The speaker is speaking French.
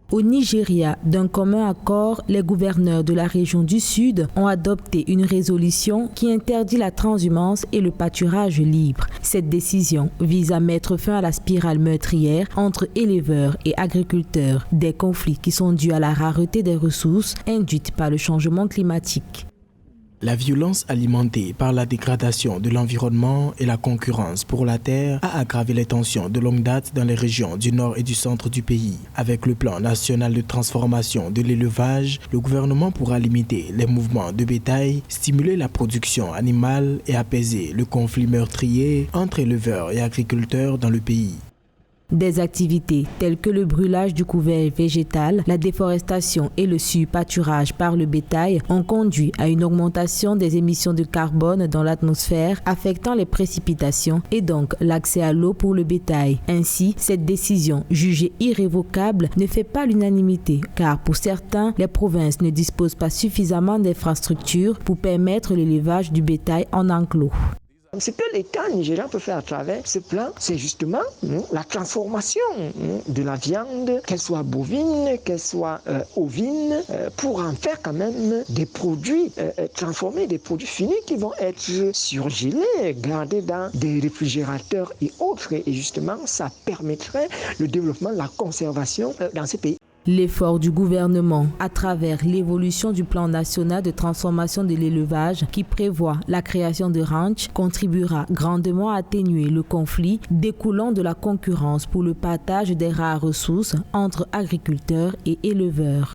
Au Nigeria, d'un commun accord, les gouverneurs de la région du Sud ont adopté une résolution qui interdit la transhumance et le pâturage libre. Cette décision vise à mettre fin à la spirale meurtrière entre éleveurs et agriculteurs, des conflits qui sont dus à la rareté des ressources induites par le changement climatique. La violence alimentée par la dégradation de l'environnement et la concurrence pour la terre a aggravé les tensions de longue date dans les régions du nord et du centre du pays. Avec le plan national de transformation de l'élevage, le gouvernement pourra limiter les mouvements de bétail, stimuler la production animale et apaiser le conflit meurtrier entre éleveurs et agriculteurs dans le pays. Des activités telles que le brûlage du couvert végétal, la déforestation et le surpâturage par le bétail ont conduit à une augmentation des émissions de carbone dans l'atmosphère, affectant les précipitations et donc l'accès à l'eau pour le bétail. Ainsi, cette décision, jugée irrévocable, ne fait pas l'unanimité, car pour certains, les provinces ne disposent pas suffisamment d'infrastructures pour permettre l'élevage du bétail en enclos. Ce que l'État nigérian peut faire à travers ce plan, c'est justement la transformation de la viande, qu'elle soit bovine, qu'elle soit ovine, pour en faire quand même des produits transformés, des produits finis qui vont être surgelés, gardés dans des réfrigérateurs et autres. Et justement, ça permettrait le développement, la conservation dans ces pays. L'effort du gouvernement à travers l'évolution du plan national de transformation de l'élevage qui prévoit la création de ranchs contribuera grandement à atténuer le conflit découlant de la concurrence pour le partage des rares ressources entre agriculteurs et éleveurs.